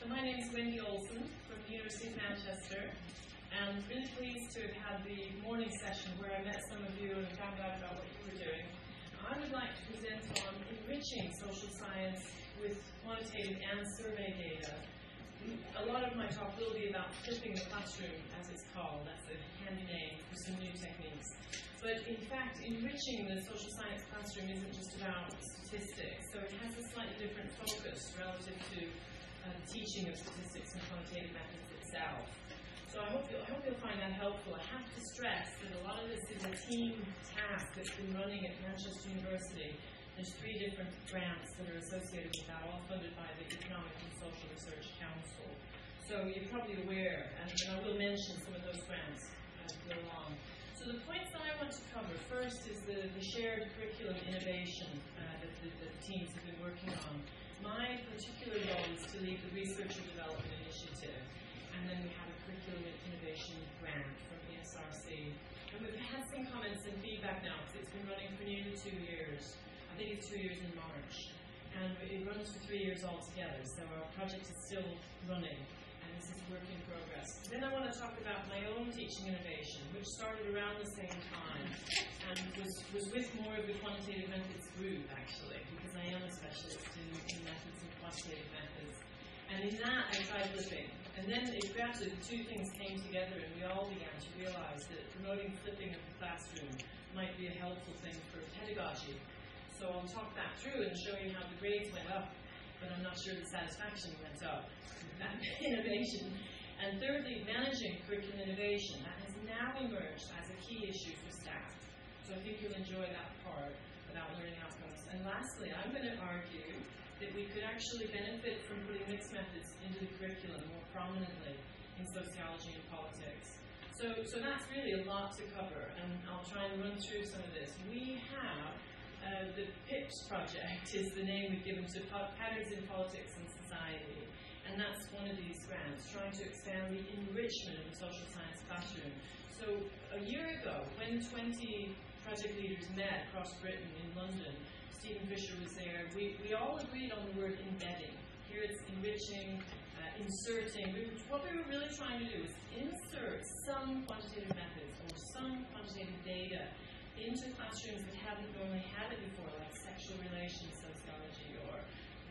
So my name is Wendy Olsen from the University of Manchester, and really pleased to have had the morning session where I met some of you and found out about what you were doing. I would like to present on enriching social science with quantitative and survey data. A lot of my talk will be about flipping the classroom, as it's called. That's a handy name for some new techniques. But in fact, enriching the social science classroom isn't just about statistics, so it has a slightly different focus relative to teaching of statistics and quantitative methods itself. So I hope you'll find that helpful. I have to stress that a lot of this is a team task that's been running at Manchester University. There's 3 different grants that are associated with that, all funded by the Economic and Social Research Council. So you're probably aware, and I will mention some of those grants as we go along. So the points that I want to cover first is the shared curriculum innovation that the teams have been working on. My particular role is to lead the Research and Development Initiative, and then we have a curriculum innovation grant from ESRC. And we've had some comments and feedback now, because it's been running for nearly 2 years. I think it's 2 years in March, and it runs for 3 years altogether, so our project is still running, and this is work in progress. Then I want to talk about my own teaching innovation, which started around the same time, and was with more of the quantitative methods group, actually, because I am a specialist in methods and quantitative methods. And in that, I tried flipping. And then gradually the 2 things came together, and we all began to realize that promoting flipping of the classroom might be a helpful thing for pedagogy. So I'll talk that through and show you how the grades went up, but I'm not sure the satisfaction went up with that innovation. And thirdly, managing curriculum innovation. That has now emerged as a key issue for staff. So I think you'll enjoy that part about learning outcomes. And lastly, I'm going to argue that we could actually benefit from putting mixed methods into the curriculum more prominently in sociology and politics. So that's really a lot to cover, and I'll try and run through some of this. We have the PIPS project is the name we've given to Patterns in Politics and Society, and that's one of these grants, trying to expand the enrichment of the social science classroom. So a year ago, when 20 project leaders met across Britain in London, Stephen Fisher was there, we all agreed on the word embedding. Here it's enriching, inserting. What we were really trying to do is insert some quantitative methods or some quantitative data into classrooms that haven't normally had it before, like sexual relations sociology or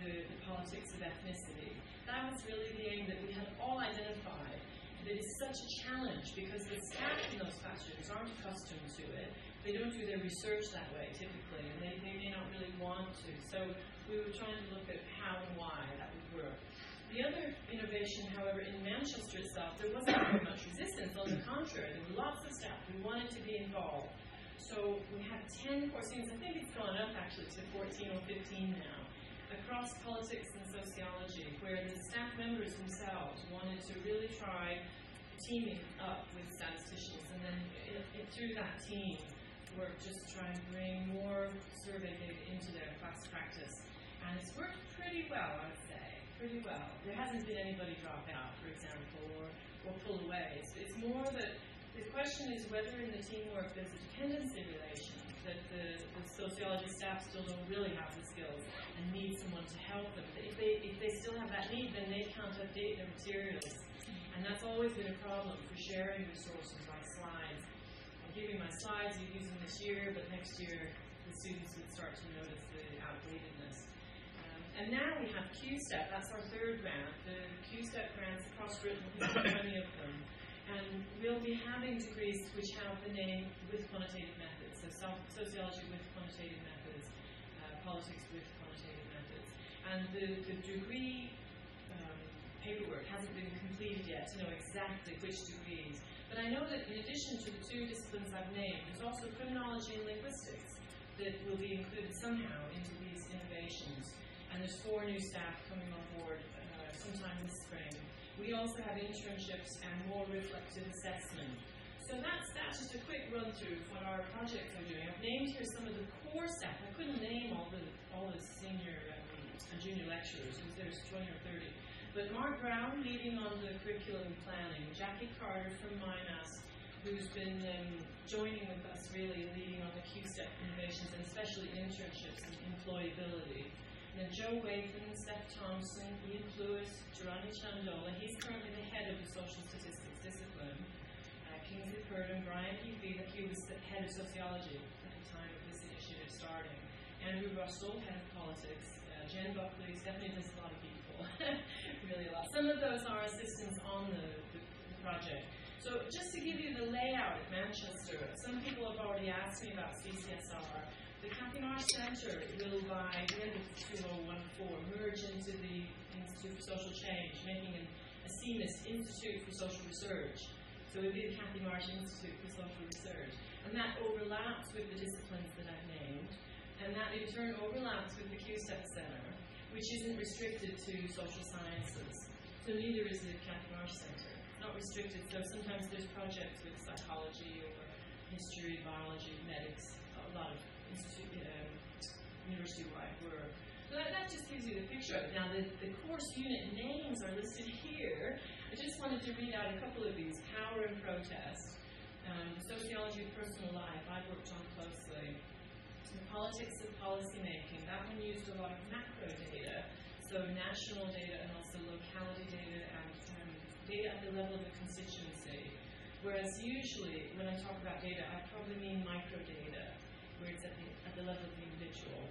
the politics of ethnicity. That was really the aim that we had all identified. That is such a challenge because the staff in those classrooms aren't accustomed to it. They don't do their research that way typically, and they may not really want to. So we were trying to look at how and why that would work. The other innovation, however, in Manchester itself, there wasn't very much resistance. On the contrary, there were lots of staff who wanted to be involved. So we have 10 course units. I think it's gone up actually to 14 or 15 now, across politics and sociology, where the staff members themselves wanted to really try teaming up with statisticians, and then through that team work just try and bring more survey data into their class practice. And it's worked pretty well, I would say, pretty well. There hasn't been anybody drop out, for example, or pull away. It's more that the question is whether in the teamwork there's a dependency relation, that the sociology staff still don't really have the skills and need someone to help them. If they still have that need, then they can't update their materials. And that's always been a problem for sharing resources like slides. I'll give you my slides you're using this year, but next year the students would start to notice the outdatedness. And now we have QSTEP, that's our 3rd grant. The QSTEP grants across Britain, we have 20 of them. And we'll be having degrees which have the name with quantitative methods, so sociology with quantitative methods, politics with quantitative methods. And the degree paperwork hasn't been completed yet to know exactly which degrees. But I know that in addition to the 2 disciplines I've named, there's also criminology and linguistics that will be included somehow into these innovations. And there's 4 new staff coming on board sometime this spring. We also have internships and more reflective assessment. So that's just a quick run through of what our projects are doing. I've named here some of the core staff. I couldn't name all the senior and junior lecturers, because there's 20 or 30. But Mark Brown leading on the curriculum planning, Jackie Carter from MIMAS, who's been joining with us really leading on the QSTEP innovations, and especially internships and employability. And then Joe Waithen, Steph Thompson, Ian Lewis, Gerani Chandola. He's currently the head of the social statistics discipline. Kingsley Purdon, Brian Healy, he was the head of sociology at the time of this initiative starting. Andrew Russell, head of politics. Jen Buckley, Stephanie, there's a lot of people, really a lot. Some of those are assistants on the project. So just to give you the layout at Manchester, some people have already asked me about CCSR. The Cathy Marsh Centre will, by the end of 2014, merge into the Institute for Social Change, making a seamless Institute for Social Research. So it will be the Cathy Marsh Institute for Social Research. And that overlaps with the disciplines that I've named. And that in turn overlaps with the QSTEP Centre, which isn't restricted to social sciences. So neither is the Cathy Marsh Centre. Not restricted, so sometimes there's projects with psychology or history, biology, medics, a lot of university-wide work. So that just gives you the picture of it. Now the course unit names are listed here. I just wanted to read out a couple of these. Power and Protest, Sociology of Personal Life, I've worked on closely. The Politics of Policymaking, that one used a lot of macro data, so national data and also locality data and data at the level of the constituency. Whereas usually, when I talk about data, I probably mean microdata, where it's at the level of the individual.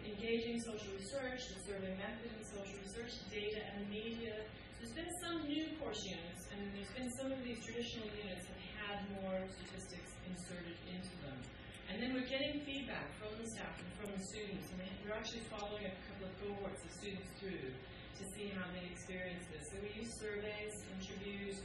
Engaging social research, the survey method in social research, data and media. So there's been some new course units, and there's been some of these traditional units that had more statistics inserted into them. And then we're getting feedback from the staff and from the students, and we're actually following a couple of cohorts of students through to see how they experience this. So we use surveys, interviews,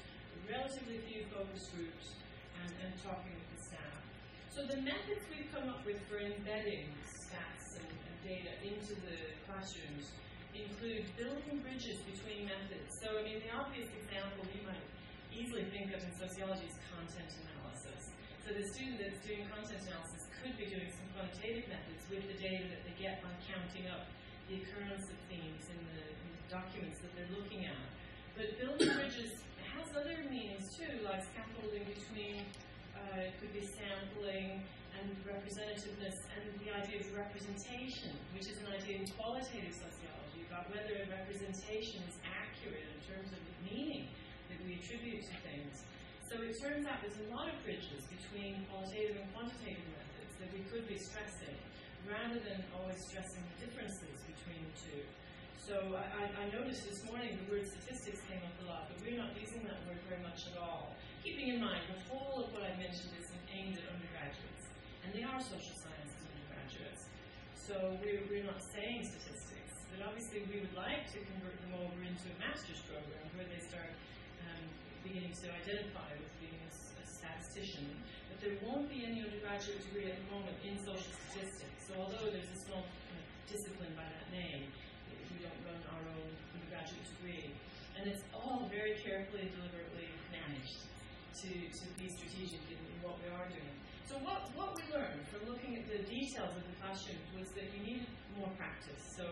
relatively few focus groups, and talking with the staff. So the methods we've come up with for embedding stats and data into the classrooms include building bridges between methods. So, I mean, the obvious example you might easily think of in sociology is content analysis. So the student that's doing content analysis could be doing some quantitative methods with the data that they get by counting up the occurrence of themes in the documents that they're looking at. But building bridges has other meanings too, like scaffolding between, it could be sampling and representativeness, and the idea of representation, which is an idea in qualitative sociology about whether a representation is accurate in terms of the meaning that we attribute to things. So it turns out there's a lot of bridges between qualitative and quantitative methods that we could be stressing, rather than always stressing the differences between the two. So I noticed this morning the word statistics came up a lot, but we're not using that word very much at all. Keeping in mind, the whole of what I mentioned is aimed at undergraduates, and they are social sciences undergraduates. So we're not saying statistics, but obviously we would like to convert them over into a master's program where they start beginning to identify with being a statistician. But there won't be any undergraduate degree at the moment in social statistics. So although there's a small discipline by that name, we don't run our own undergraduate degree. And it's all very carefully and deliberately managed to be strategic in what we are doing. So what we learned from looking at the details of the classroom was that you need more practice. So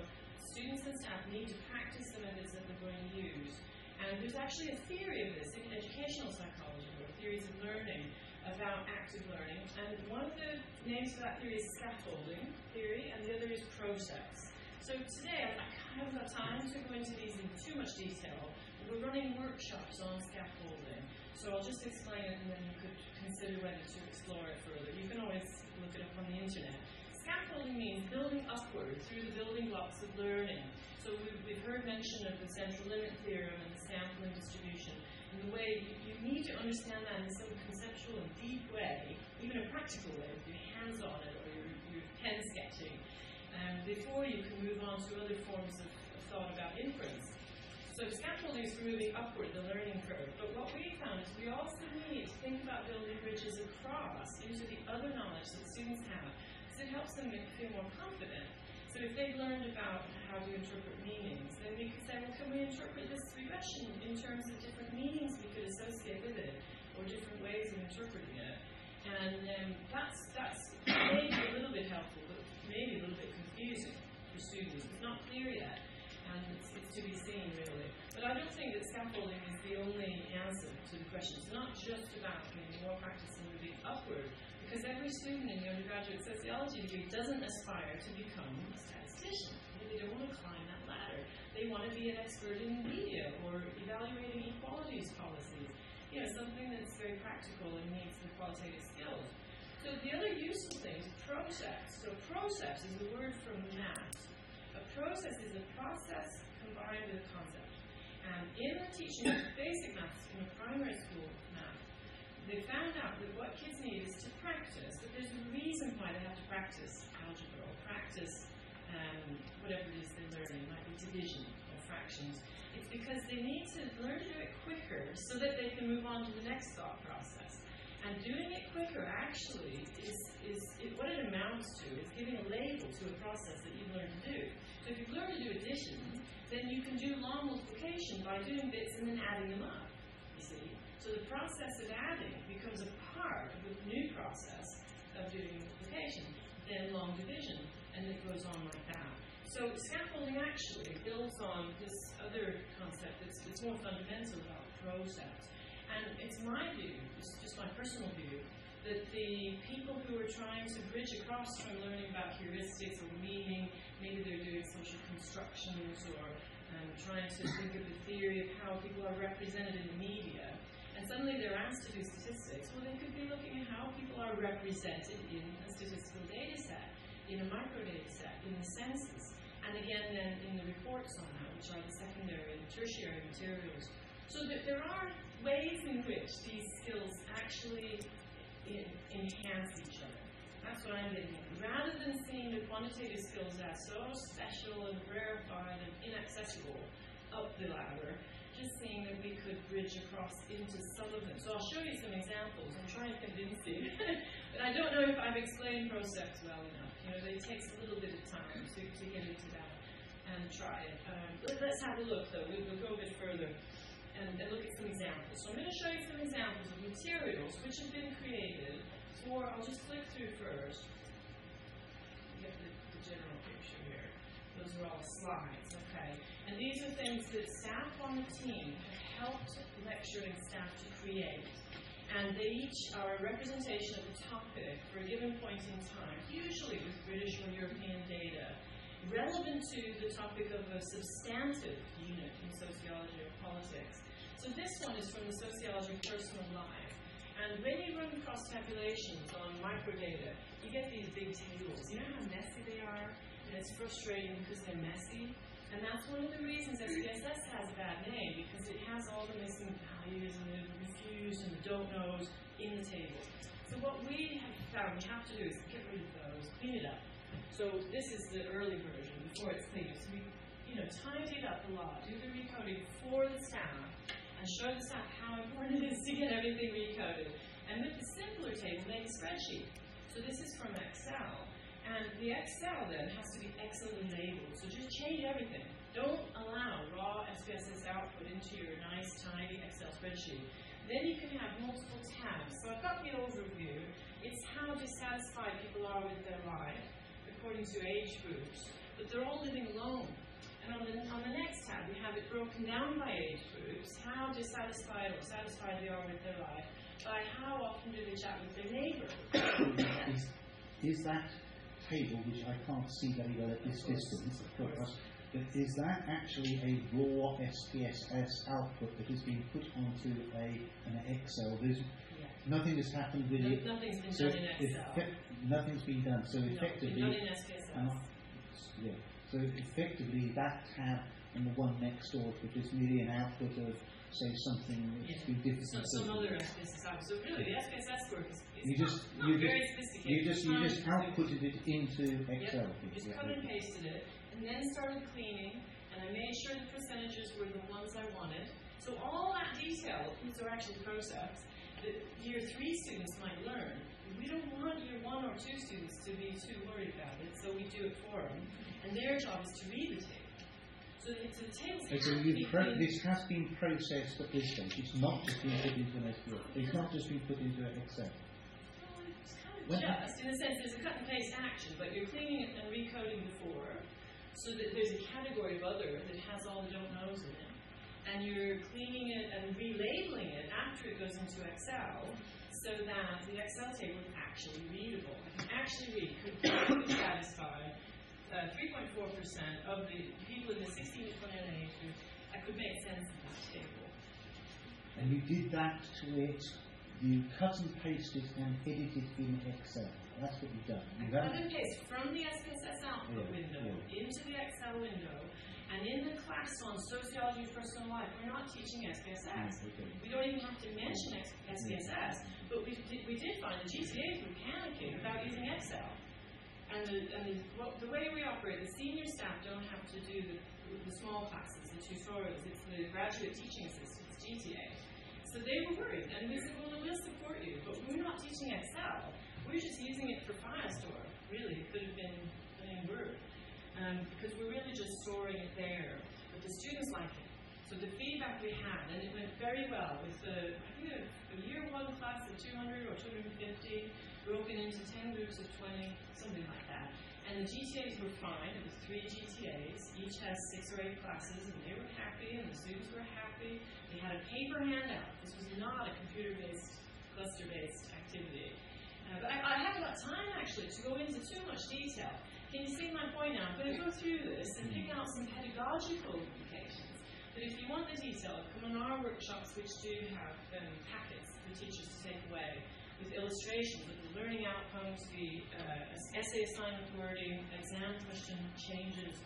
students and staff need to practice the methods that they're going to use. And there's actually a theory of this in educational psychology, or theories of learning, about active learning. And one of the names for that theory is scaffolding theory, and the other is process. So today, I kind of got time to go into these in too much detail. We're running workshops on scaffolding. So I'll just explain it, and then you could consider whether to explore it further. You can always look it up on the internet. Scaffolding means building upward through the building blocks of learning. So we've heard mention of the central limit theorem and the sampling distribution. And the way you need to understand that in some conceptual and deep way, even a practical way, with your hands on it or your pen sketching, before you can move on to other forms of thought about inference. So scaffolding is moving upward the learning curve. But what we found is we also need to think about building bridges across into the other knowledge that students have, because it helps them feel more confident. So if they've learned about how to interpret meanings, then we could say, well, can we interpret this regression in terms of different meanings we could associate with it, or different ways of interpreting it? And that's maybe a little bit helpful, but maybe a little bit confusing for students. It's not clear yet, and it's to be seen, really. But I don't think that scaffolding is the only answer to the question. It's not just about getting more practice and moving upward, because every student in the undergraduate sociology degree doesn't aspire to become a statistician. They don't want to climb that ladder. They want to be an expert in media or or evaluating equalities policies. You know, something that's very practical and needs the qualitative skills. So the other useful thing is process. So process is a word from math. A process is a process combined with concept. And in the teaching of basic maths in a primary school math, they found out that what kids need is to practice, but there's a reason why they have to practice algebra or practice whatever it is they're learning. It might be division or fractions. It's because they need to learn to do it quicker so that they can move on to the next thought process. And doing it quicker actually is what it amounts to is giving a label to a process that you've learned to do. So if you've learned to do addition, then you can do long multiplication by doing bits and then adding them up, you see. So the process of adding becomes a part of the new process of doing multiplication, then long division, and it goes on like that. So scaffolding actually builds on this other concept that's more fundamental about process. And it's my view, it's just my personal view, that the people who are trying to bridge across from learning about heuristics or meaning, maybe they're doing social constructions or trying to think of the theory of how people are represented in the media, and suddenly they're asked to do statistics, well, they could be looking at how people are represented in a statistical data set, in a micro data set, in the census, and again then in the reports on that, which are the secondary and tertiary materials. So that there are ways in which these skills actually enhance each other. That's what I'm getting at. Rather than seeing the quantitative skills as so special and rarefied and inaccessible up the ladder, just seeing that we could bridge across into some of them. So I'll show you some examples. I'm trying to convince you. But I don't know if I've explained process well enough. You know, it takes a little bit of time to get into that and try it. Let's have a look, though. We'll go a bit further and look at some examples. So I'm going to show you some examples of materials which have been created for, I'll just flick through first. You get the general picture here. Those are all slides, okay? And these are things that staff on the team have helped lecturing staff to create. And they each are a representation of a topic for a given point in time, usually with British or European data, relevant to the topic of a substantive unit in sociology or politics. So this one is from the sociology of personal life. And when you run cross tabulations on microdata, you get these big tables. You know how messy they are? And it's frustrating because they're messy. And that's one of the reasons SPSS has a bad name, because it has all the missing values and the refused and the don't knows in the table. So what we have found we have to do is get rid of those, clean it up. So this is the early version, before it's cleaned. So we, tidy it up a lot, do the recoding for the staff, and show the staff how important it is to get everything recoded. And with the simpler table, make a spreadsheet. So this is from Excel. And the Excel then has to be excellently labeled. So just change everything. Don't allow raw SPSS output into your nice, tidy Excel spreadsheet. Then you can have multiple tabs. So I've got the overview. It's how dissatisfied people are with their life according to age groups. But they're all living alone. And on the next tab, we have it broken down by age groups, how dissatisfied or satisfied they are with their life, by how often do they chat with their neighbour. Is that table, which I can't see very well at this distance, but is that actually a raw SPSS output that has been put onto an Excel? Nothing has happened with it. Nothing's been done in Excel. Nothing's been done. So effectively, not in SPSS. So effectively, that tab and the one next door, which is merely an output of, say, something that's been difficult. Some other SPSS output. So really, the SPSS work is very sophisticated. You just outputted it into Excel. Yep. Just cut and pasted it, and then started cleaning, and I made sure the percentages were the ones I wanted. So all that detail, these are actually processed, that year 3 students might learn. We don't want year 1 or 2 students to be too worried about it, so we do it for them. And their job is to read the table. So the tables this has been processed at this stage. It's not just been put into an SPSS. It's not just been put into an Excel. It's kind of in a sense, there's a cut and paste action, but you're cleaning it and recoding before, so that there's a category of other that has all the don't knows in it. And you're cleaning it and relabeling it after it goes into Excel, so that the Excel table is actually readable. I can actually read, could satisfy 3.4% of the people in the 16 to 29 age group. I could make sense of that And you did that to it, you cut and pasted and edited in Excel. That's what you've done. Cut and paste from the SPSS output window into the Excel window, and in the class on Sociology of Personal Life, we're not teaching SPSS. We don't even have to mention SPSS, but we did find the GTAs were panicking about using Excel. And the way we operate, the senior staff don't have to do the small classes, the tutorials. It's the graduate teaching assistants, GTA. So they were worried, and we said, well, we'll support you, but we're not teaching Excel. We're just using it for Firestore. Really, it could have been in Word, because we're really just storing it there. But the students like it. So the feedback we had, and it went very well with I think a year one class of 200 or 250, broken into 10 groups of 20, something like that. And the GTAs were fine. It was 3 GTAs. Each has 6 or 8 classes, and they were happy, and the students were happy. They had a paper handout. This was not a computer-based, cluster-based activity. But I haven't got time, actually, to go into too much detail. Can you see my point now? I'm going to go through this and pick out some pedagogical implications. But if you want the detail, come on our workshops, which do have packets for teachers to take away, with illustrations of the learning outcomes, the essay assignment wording, exam question changes,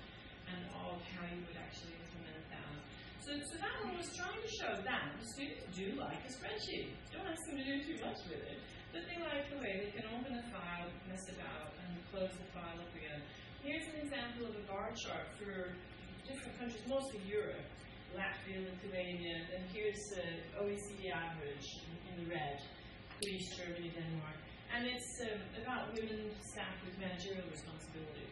and all of how you would actually implement that. So that one was trying to show that the students do like a spreadsheet. Don't ask them to do too much with it, but they like the way they can open a file, mess about, and close the file up again. Here's an example of a bar chart for different countries, mostly Europe, Latvia, Lithuania, and here's the OECD average in the red. Greece, Germany, Denmark, and it's about women staff with managerial responsibility.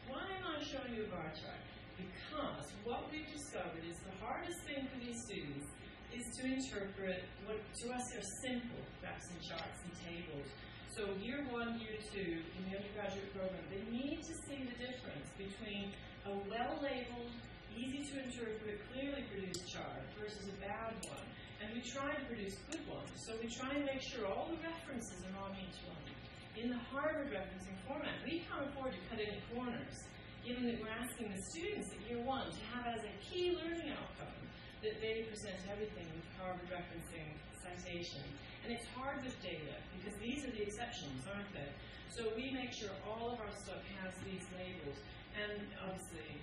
Why am I showing you a bar chart? Because what we've discovered is the hardest thing for these students is to interpret what to us are simple graphs and charts and tables. So year 1, year 2 in the undergraduate program, they need to see the difference between a well-labeled, easy to interpret, clearly produced chart versus a bad one. And we try to produce good ones, so we try and make sure all the references are on each one. In the Harvard referencing format, we can't afford to cut any corners, given that we're asking the students at year 1 to have as a key learning outcome that they present everything with Harvard referencing citation. And it's hard with data, because these are the exceptions, aren't they? So we make sure all of our stuff has these labels, and obviously,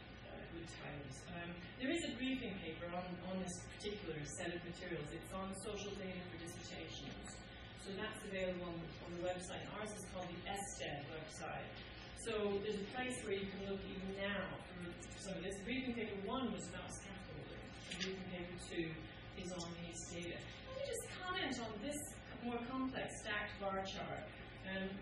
good titles. There is a briefing paper on this particular set of materials. It's on social data for dissertations. So that's available on the website. Ours is called the STED website. So there's a place where you can look even now for some of this. Briefing paper 1 was about scaffolding. Briefing paper 2 is on these data. Let me just comment on this more complex stacked bar chart.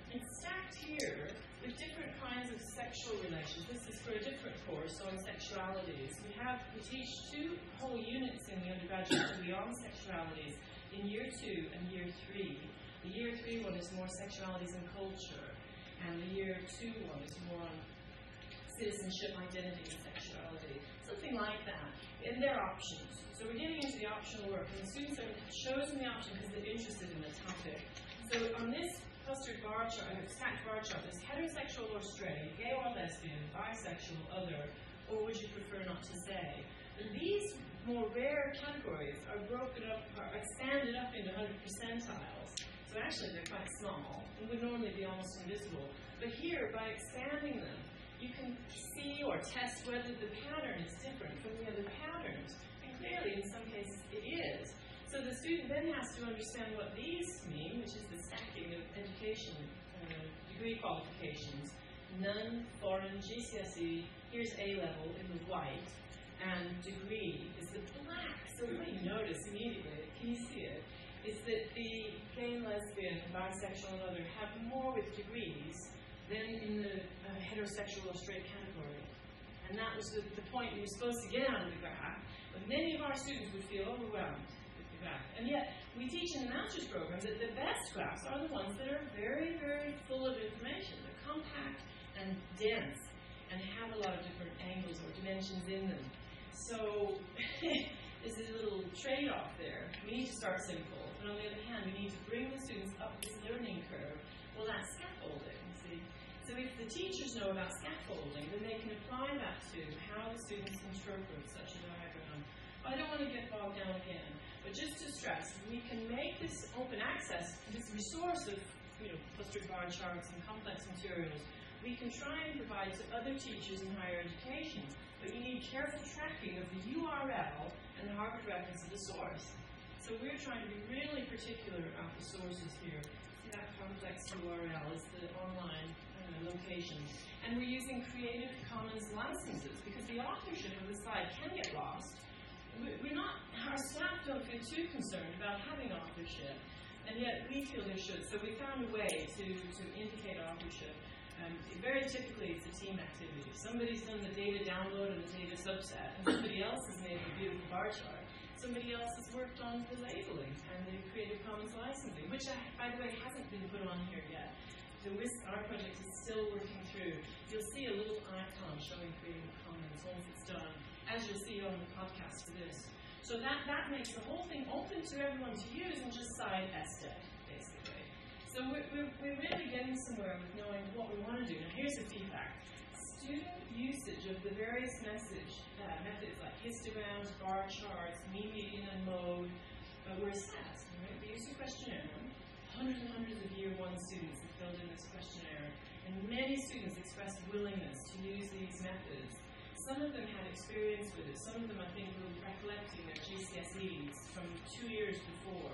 It's stacked here with different kinds of sexual relations. This is for a different course on sexualities. We teach 2 whole units in the undergraduate beyond sexualities in year 2 and year 3. The year 3 one is more sexualities and culture, and the year 2 one is more on citizenship, identity, and sexuality. Something like that. And they're options. So we're getting into the optional work, and the students are chosen the option because they're interested in the topic. So on this clustered bar chart, stacked bar chart, there's heterosexual or straight, gay or lesbian, bisexual, other, or would you prefer not to say? And these more rare categories are broken up, are expanded up into 100 percentiles. So actually they're quite small and would normally be almost invisible. But here, by expanding them, you can see or test whether the pattern is different from the other patterns. And clearly, in some cases, it is. So the student then has to understand what these mean, which is the stacking of education degree qualifications. None, foreign, GCSE, here's A-level in the white, and degree is the black. So what you notice immediately, can you see it, is that the gay, lesbian, bisexual, and other have more with degrees than in the heterosexual or straight category. And that was the point we were supposed to get out of the graph, but many of our students would feel overwhelmed. And yet, we teach in the master's program that the best graphs are the ones that are very, very full of information. They're compact and dense and have a lot of different angles or dimensions in them. So, there's a little trade-off there. We need to start simple, but on the other hand, we need to bring the students up this learning curve. Well, that's scaffolding, see? So if the teachers know about scaffolding, then they can apply that to how the students interpret such a diagram. I don't want to get bogged down again, but But just to stress, we can make this open access, this resource of clustered bar charts and complex materials, we can try and provide to other teachers in higher education, but you need careful tracking of the URL and the Harvard reference of the source. So we're trying to be really particular about the sources here. See that complex URL is the online location. And we're using Creative Commons licenses because the authorship of the site can get lost. Our staff don't feel too concerned about having authorship, and yet we feel there should. So we found a way to indicate authorship. Very typically, it's a team activity. Somebody's done the data download and the data subset, and somebody else has made a beautiful bar chart. Somebody else has worked on the labeling and the Creative Commons licensing, which, by the way, hasn't been put on here yet. Our project is still working through. You'll see a little icon showing Creative Commons once it's done, as you'll see on the podcast for this. So that makes the whole thing open to everyone to use and just cite SDET, basically. So we're really getting somewhere with knowing what we want to do. Now here's the feedback. Student usage of the various methods like histograms, bar charts, mean, median, and mode were assessed. Right? We used a questionnaire. Hundreds and hundreds of year one students have filled in this questionnaire, and many students expressed willingness to use these methods. Some of them had experience with it. Some of them, I think, were recollecting their GCSEs from 2.5 years before.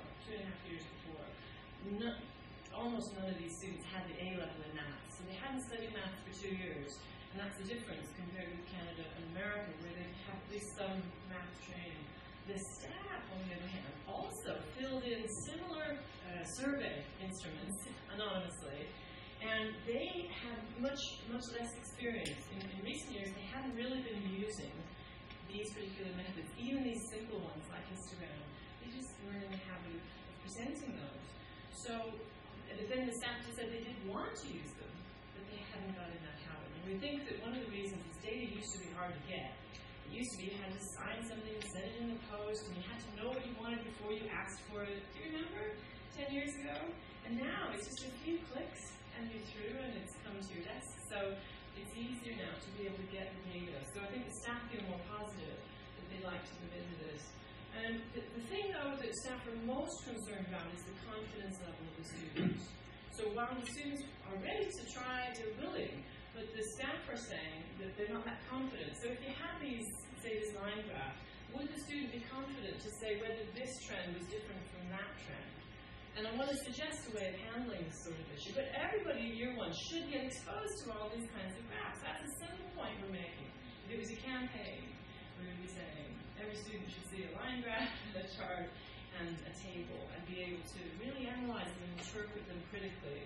Almost none of these students had the A level in math, so they hadn't studied math for 2 years. And that's the difference compared with Canada and America, where they have at least some math training. The staff, on the other hand, also filled in similar survey instruments anonymously, and they had much less experience. In recent years, they hadn't really been using these particular methods, even these simple ones like histogram. They just weren't in the habit of presenting those. So then the staff just said they did want to use them, but they hadn't got in that habit. And we think that one of the reasons is data used to be hard to get. It used to be you had to sign something, send it in the post, and you had to know what you wanted before you asked for it. Do you remember 10 years ago? And now it's just a few clicks and you're through and it's come to your desk. So it's easier now to be able to get the data. So I think the staff feel more positive that they'd like to move into this. And the thing, though, that staff are most concerned about is the confidence level of the students. So while the students are ready to try, they're willing, but the staff are saying that they're not that confident. So if you have these, say, this line graph, would the student be confident to say whether this trend was different from that trend? And I want to suggest a way of handling this sort of issue. But everybody in year one should get exposed to all these kinds of graphs. That's a simple point we're making. If it was a campaign, we would be saying every student should see a line graph, a chart, and a table, and be able to really analyze them and interpret them critically.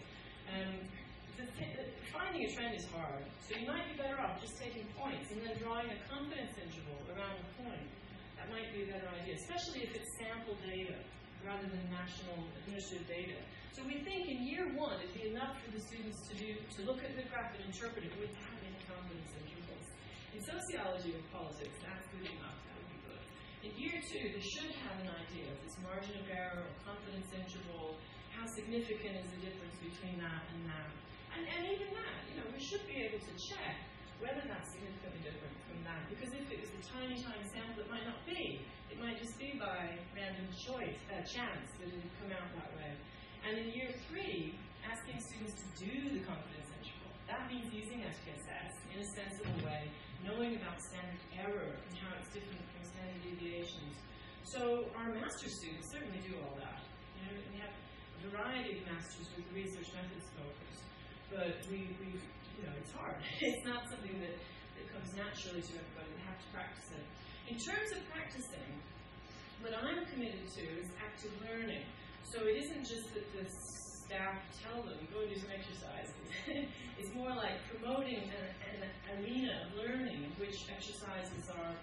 Finding a trend is hard, so you might be better off just taking points and then drawing a confidence interval around the point. That might be a better idea, especially if it's sample data rather than national administrative data. So we think in year one it'd be enough for the students to look at the graph and interpret it without any confidence intervals. In sociology or politics, that's good enough. That would be good. In year two, they should have an idea of this margin of error or confidence interval. How significant is the difference between that and that? And even that, we should be able to check whether that's significantly different from that. Because if it was a tiny sample, it might not be. It might just be by random chance that it would come out that way. And in year three, asking students to do the confidence interval. That means using SPSS in a sensible way, knowing about standard error and how it's different from standard deviations. So our master's students certainly do all that. We have a variety of masters with research methods focus, but it's hard. It's not something that comes naturally to everybody. They have to practice it. In terms of practicing, what I'm committed to is active learning. So it isn't just that the staff tell them, go do some exercises. It's more like promoting an arena of learning in which exercises are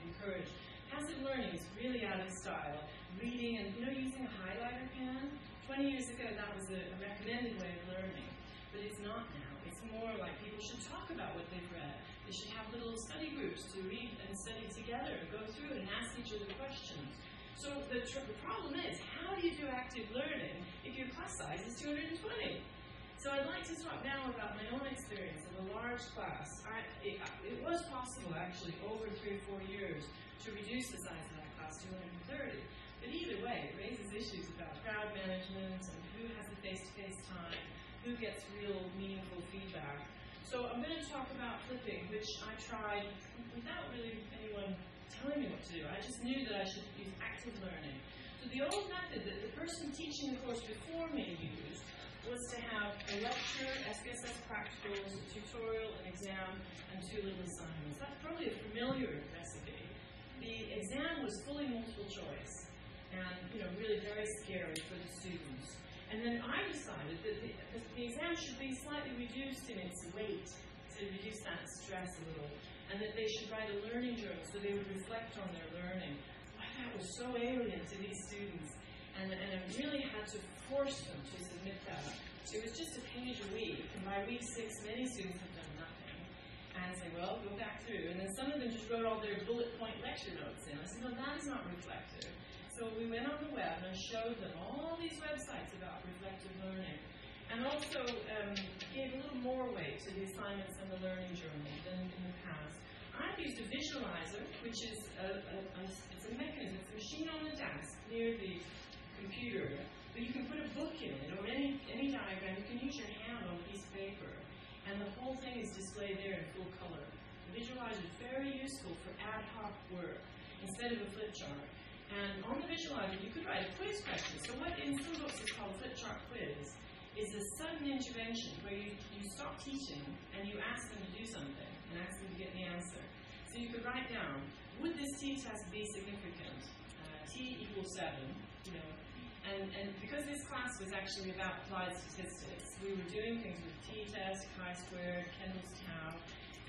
encouraged. Passive learning is really out of style. Reading and, using a highlighter pen. 20 years ago, that was a recommended way of learning. But it's not now. It's more like people should talk about what they've read. They should have little study groups to read and study together, go through it and ask each other questions. So the problem is, how do you do active learning if your class size is 220? So I'd like to talk now about my own experience of a large class. It was possible, actually, over 3 or 4 years to reduce the size of that class to 230. But either face-to-face time, who gets real meaningful feedback. So I'm going to talk about flipping, which I tried without really anyone telling me what to do. I just knew that I should use active learning. So the old method that the person teaching the course before me used was to have a lecture, SPSS practicals, a tutorial, an exam, and 2 little assignments. That's probably a familiar recipe. The exam was fully multiple choice and, really very scary for the students. And then I decided that the exam should be slightly reduced in its weight to reduce that stress a little, and that they should write a learning journal so they would reflect on their learning. That was so alien to these students, and I really had to force them to submit that. It was just a page a week, and by week 6, many students had done nothing. And I said, well, go back through. And then some of them just wrote all their bullet point lecture notes in. I said, no, that is not reflective. So we went on the web and I showed them all these websites about reflective learning, and also gave a little more weight to the assignments and the learning journal than in the past. I've used a visualizer, which is it's a mechanism, it's a machine on the desk near the computer, but you can put a book in it or any diagram. You can use your hand on a piece of paper, and the whole thing is displayed there in full color. The visualizer is very useful for ad hoc work instead of a flip chart. And on the visualizer, you could write a quiz question. So what in some books is called flip chart quiz is a sudden intervention where you stop teaching and you ask them to do something and ask them to get the answer. So you could write down, would this t-test be significant? T equals 7, And because this class was actually about applied statistics, we were doing things with t-test, chi-squared, Kendall's tau,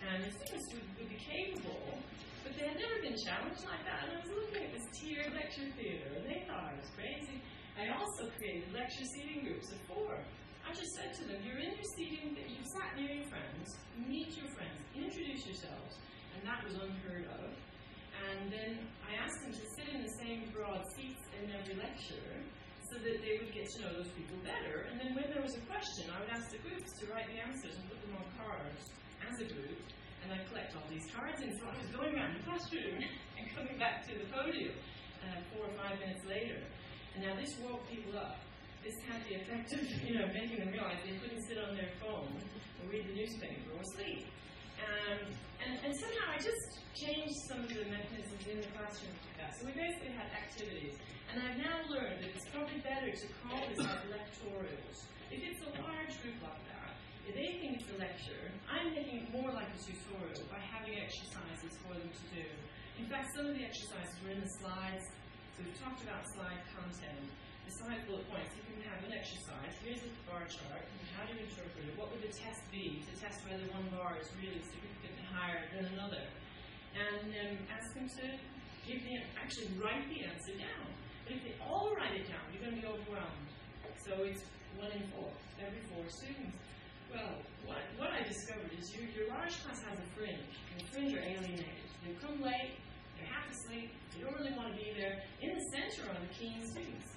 and the students would be capable, but they had never been challenged like that. And I was looking at this tiered lecture theater, and they thought I was crazy. I also created lecture seating groups of 4. I just said to them, you're in your seating, you sat near your friends, meet your friends, introduce yourselves. And that was unheard of. And then I asked them to sit in the same broad seats in every lecture so that they would get to know those people better. And then when there was a question, I would ask the groups to write the answers and put them on cards as a group. And I'd collect all these cards. And so I was going around the classroom and coming back to the podium 4 or 5 minutes later. And now this woke people up. This had the effect of, making them realize they couldn't sit on their phone or read the newspaper or sleep. And somehow I just changed some of the mechanisms in the classroom like that. So we basically had activities. And I've now learned that it's probably better to call this like lectorials. If it's a large group like that, if they think it's a lecture, I'm making it more like a tutorial by having exercises for them to do. In fact, some of the exercises were in the slides. So we've talked about slide content. Besides bullet points, you can have an exercise. Here's a bar chart. How do you interpret it? What would the test be to test whether one bar is really significantly higher than another? And ask them to actually write the answer down. But if they all write it down, you're going to be overwhelmed. So it's 1 in 4, every 4 students. Well, what I discovered is your large class has a fringe, and the fringe are alienated. They come late, they're half asleep, they don't really want to be there. In the center are the keen students.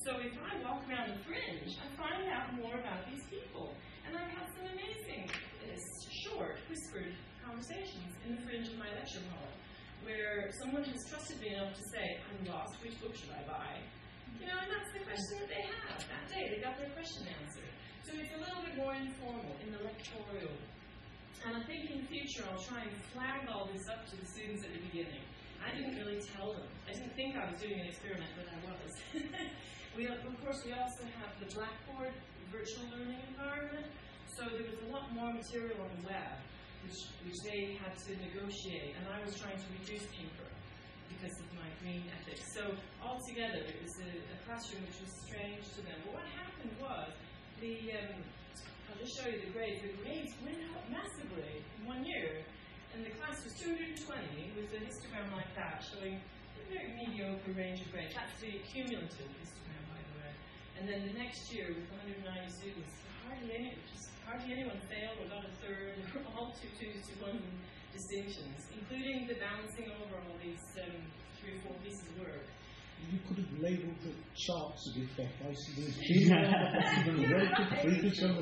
So if I walk around the fringe, I find out more about these people. And I've had some amazing, short, whispered conversations in the fringe of my lecture hall, where someone has trusted me enough to say, I'm lost, which book should I buy? And that's the question that they have that day. They got their question answered. So it's a little bit more informal in the lectorial. And I think in the future I'll try and flag all this up to the students at the beginning. I didn't really tell them. I didn't think I was doing an experiment, but I was. Of course, we also have the Blackboard virtual learning environment. So there was a lot more material on the web, which they had to negotiate. And I was trying to reduce paper because of my green ethics. So altogether, it was a classroom which was strange to them. But what happened was, I'll just show you the grades. The grades went up massively in 1 year. And the class was 220 with a histogram like that, showing a very mediocre range of grades. That's the cumulative histogram, by the way. And then the next year, with 190 students, hardly anyone failed or got a third. They were all 2 2s to 1 distinctions, including the balancing over all these 3 or 4 pieces of work. You could have labelled the charts of effect. I see there's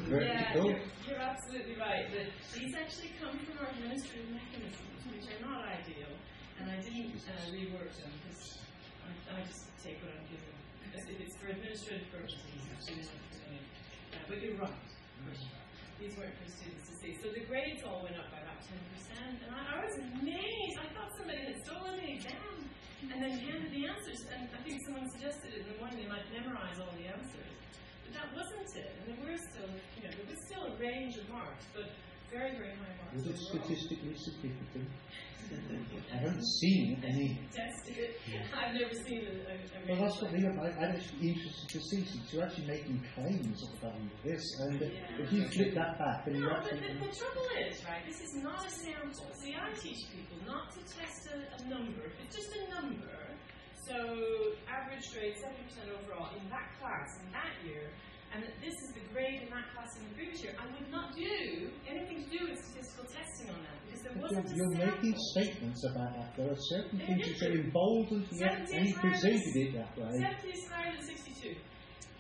vertical. Yeah, you're absolutely right. That these actually come from our administrative mechanisms, which are not ideal, and I didn't rework them because I just take what I'm given. Because if it's for administrative purposes, it's actually not for me. but you're right. These weren't for students to see. So the grades all went up by about 10%, and I was amazed. I thought somebody had stolen the exam and then handed the answers, and I think someone suggested it in the morning they might memorize all the answers. But that wasn't it. And there were still, there was still a range of marks, but very, very high marks. Was it statistically significant? I haven't seen any. Tested. I've never seen a well, that's what I'm actually interested to see, since you're actually making claims on this, and if you flip that back, and you actually. But the trouble is, right, this is not a sample. See, I teach people not to test a number. It's just a number. So, average grade 70% overall in that class in that year, and that this is the grade in that class in the previous year. I would not do anything to do with statistical testing on that, because there wasn't a You're sample. making statements about that. There are certain things which are emboldened, yet, and you presented it that way. 70 is higher than 62.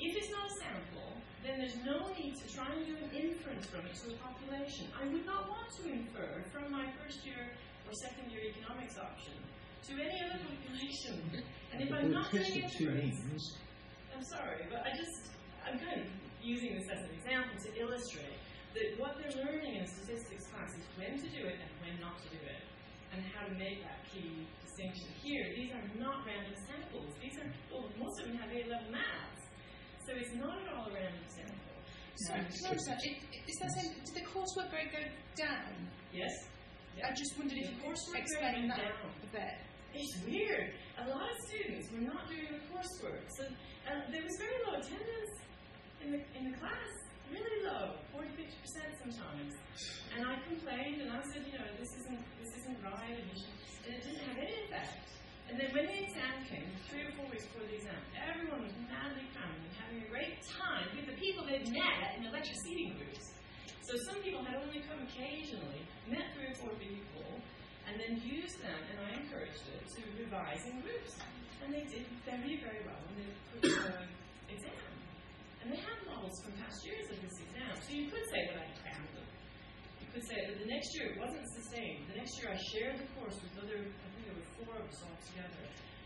If it's not a sample, then there's no need to try and do an inference from it to the population. I would not want to infer from my first year or second year economics option to any other population. And if I'm not doing inference, I'm sorry, but I'm kind of using this as an example to illustrate that what they're learning in a statistics class is when to do it and when not to do it, and how to make that key distinction. Here, these are not random samples. These are people, most of them have A-level maths, so it's not at all a random sample. Sorry, is that saying, did the coursework grade go down? Yes. I just wondered if you could explain that a bit. It's weird. A lot of students were not doing the coursework, so there was very low attendance in the class, really low, 40-50% sometimes. And I complained, and I said, this isn't right, and it didn't have any effect. And then when the exam came, 3 or 4 weeks before the exam, everyone was madly cramming and having a great time with the people they'd met in the lecture seating groups. So some people had only come occasionally, met 3 or 4 people, and then used them, and I encouraged it, to revise in groups. And they did very, very well when they put the exam. And they have models from past years of this exam. So you could say that I crammed them. You could say that the next year it wasn't sustained. The next year I shared the course with I think there were 4 of us all together,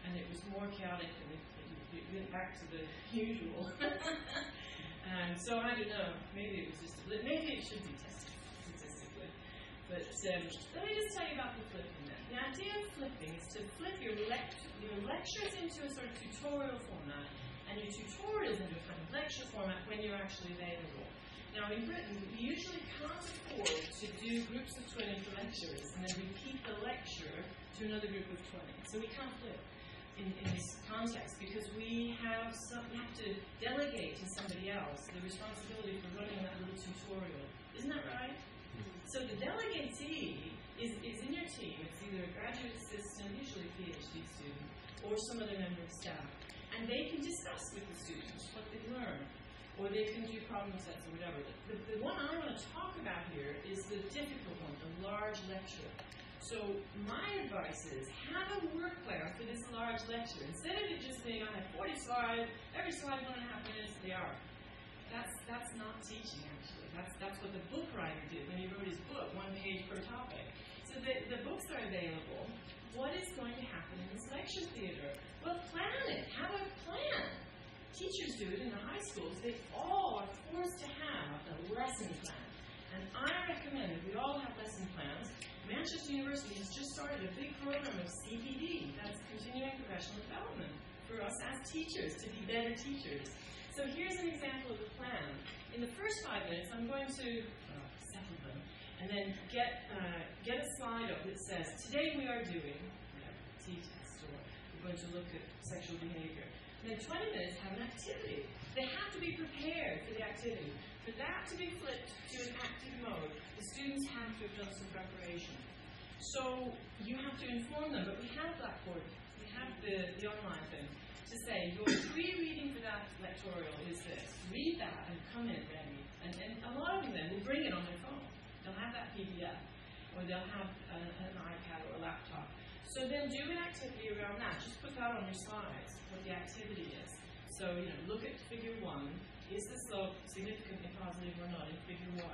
and it was more chaotic, and it went back to the usual. So I don't know, maybe it should be tested statistically. But let me just tell you about the flipping then. The idea of flipping is to flip your lectures into a sort of tutorial format, and your tutorials into a kind of lecture format when you're actually available. Now in Britain, we usually can't afford to do groups of 20 for lectures and then repeat the lecture to another group of 20. So we can't flip in this context, because we have to delegate to somebody else the responsibility for running that little tutorial. Isn't that right? So the delegatee is in your team. It's either a graduate assistant, usually a PhD student, or some other member of staff. And they can discuss with the students what they've learned, or they can do problem sets or whatever. The one I want to talk about here is the difficult one, the large lecture. So my advice is, have a work plan for this large lecture. Instead of it just being, I have 40 slides, every slide 1.5 minutes, they are. That's not teaching, actually. That's what the book writer did when he wrote his book, 1 page per topic. So the books are available. What is going to happen in this lecture theater? Well, plan it. Have a plan. Teachers do it in the high schools. They all are forced to have a lesson plan. And I recommend that we all have lesson plans. Manchester University has just started a big program of CPD, that's continuing professional development, for us as teachers, to be better teachers. So here's an example of the plan. In the first 5 minutes, I'm going to settle them, and then get a slide up that says, today we are doing t-test, or we're going to look at sexual behavior. And then 20 minutes have an activity. They have to be prepared for the activity. For that to be flipped to an active mode, the students have to have done some preparation. So you have to inform them, but we have Blackboard, we have the online thing, to say your pre-reading for that lectorial is this. Read that and come in ready. And a lot of them then will bring it on their phone. They'll have that PDF, or they'll have an iPad or a laptop. So then do an activity around that. Just put that on your slides, what the activity is. So, look at figure 1. Is the slope significantly positive or not in figure 1?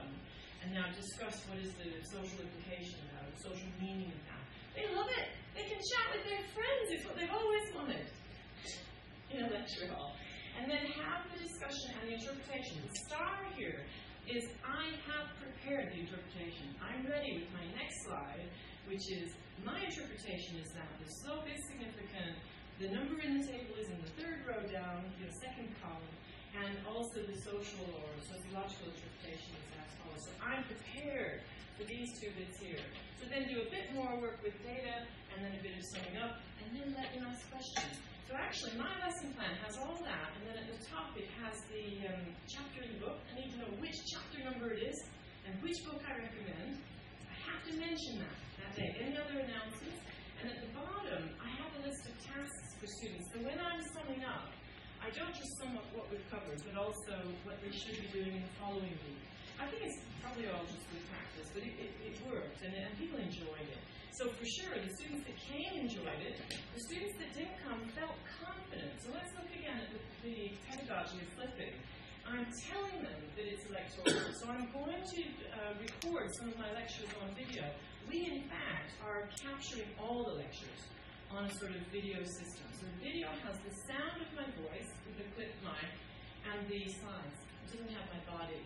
And now discuss what is the social implication of that, or social meaning of that. They love it. They can chat with their friends. It's what they've always wanted in a lecture hall. And then have the discussion and the interpretation. The star here I'm ready with my next slide, which is my interpretation is that the slope is significant, the number in the table is in the third row down, the second column, and also the social or sociological interpretation is as follows. So I'm prepared for these two bits here. So then do a bit more work with data, and then a bit of summing up, and then let me ask questions. So actually, my lesson plan has all that, and then at the top it has the chapter in the book. I need to know which chapter number it is, and which book I recommend. I have to mention that day. Any other announcements? And at the bottom, I have a list of tasks for students. So when I'm summing up, I don't just sum up what we've covered, but also what they should be doing in the following week. I think it's probably all just good practice, but it worked, and people enjoyed it. So for sure, the students that came enjoyed it. The students that didn't come felt confident. So let's look again at the pedagogy of flipping. I'm telling them that it's electoral, so I'm going to record some of my lectures on video. We, in fact, are capturing all the lectures on a sort of video system. So the video has the sound of my voice with the clip mic and the slides. It doesn't have my body.